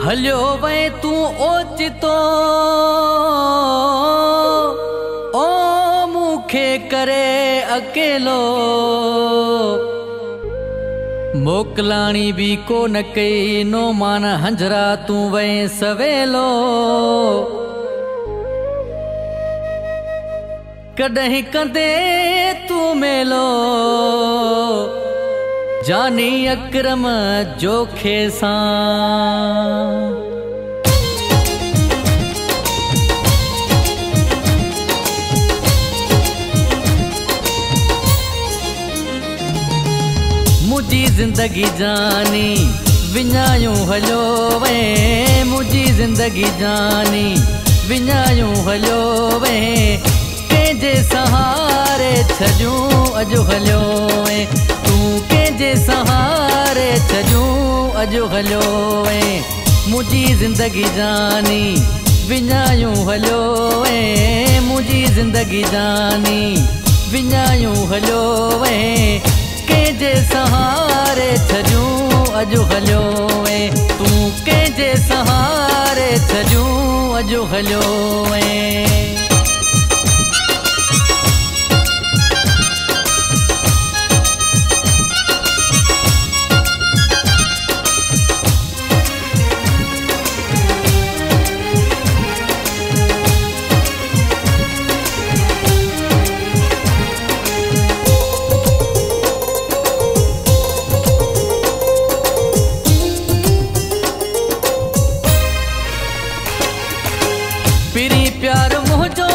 हलियो वे तू ओचितो ओ मुखे करे अकेलो मोकलाणी भी को न कई नो मान हंजरा तू वे सवेलो कदहीं कंदे तू मेलो जानी अकरम जोखे सां मुझी जिंदगी जानी विञायूं हलियो वे मुझी जिंदगी जानी विञायूं हलियो वे कंहिंजे सहारे छजूं अॼु हलियो वे तू कंहिंजे सहारे छजूं अॼु हलियो वे मुझी जिंदगी जानी विञायूं हलियो वे मुझी जिंदगी जानी विञायूं हलियो वे कंहिंजे सहारे छजूं अॼु हलियो वे तू कंहिंजे सहारे छजूं अॼु हलियो वे प्यार मुझो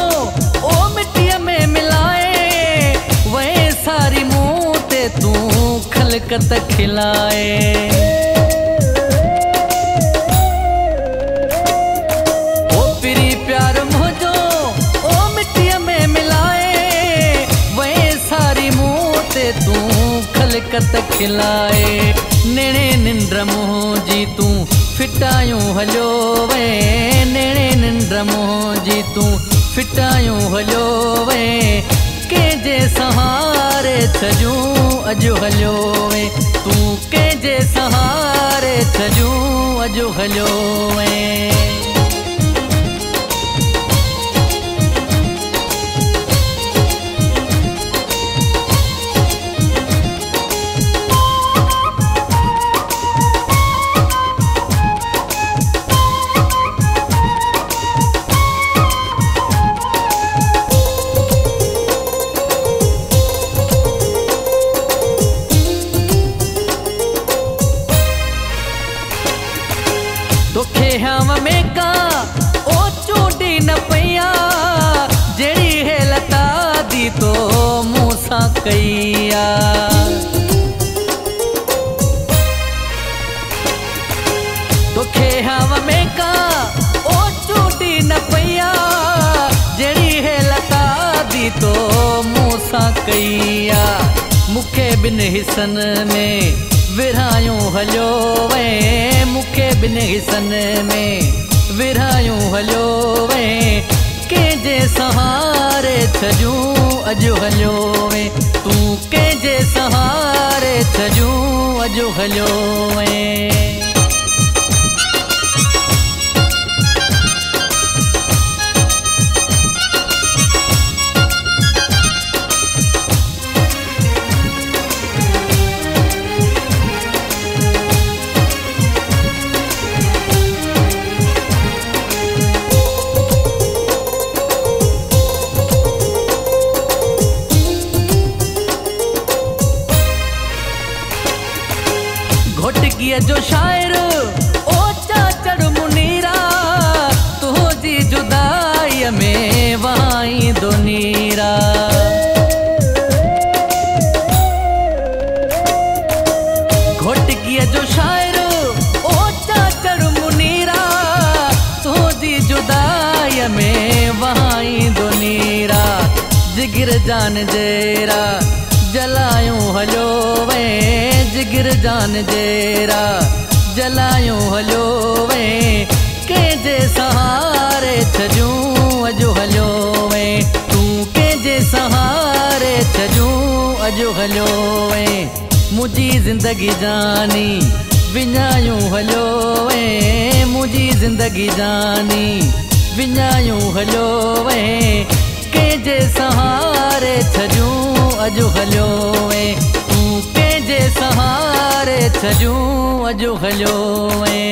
ओ मिट्टी में मिलाए वह सारी मुँह ते तू खलकत खिलाए ओ पिरी प्यार मुझो ओ मिट्टी में मिलाए वह सारी मुँह ते तू खलकत खिलाए नेणे निंद्र मुझी तू फिटायूं हलियो वे नेणे निंद्र मुझी तू फिटायूं हलियो वे कंहिंजे सहारे छजूं अॼु हलियो वे तू कंहिंजे सहारे छजूं अॼु हलियो वे तोखे हव में का ओ चूंडी न पया जड़ी है लता दी तो मूसा कईया तोखे हव में का ओ चूंडी न पया जड़ी है लता दी तो मूसा कईया मुखे बिन हिसन में विरहायूं हलियो वे मुखे बिन हिसन में विरहायूं हलियो वे कंहिंजे सहारे छजूं अॼु हलियो वे तू कंहिंजे सहारे छजूं अॼु हलियो वे घोटकीअ जो शायर ओ चाचड़ मुनीरा तुझी जुदाई में वाई दुनीरा घोटकीअ जो शायर ओ चाचड़ मुनीरा तुझी जुदाई में वाई दुनीरा जिगर जान जेरा जलायूं हलियो वे जिगर जान जेरा जलायूं हलियो वे कंहिंजे सहारे छजूं अॼु हलियो वे तू कंहिंजे सहारे छजूं अॼु हलियो वे मुझी जिंदगी जानी विञायूं हलियो वे मुझी ज़िंदगी जानी विञायूं हलियो वे कंहिंजे सहारे छजूं अॼु हलियो वे तूं कंहिंजे सहारे छजूं अॼु हलियो वे।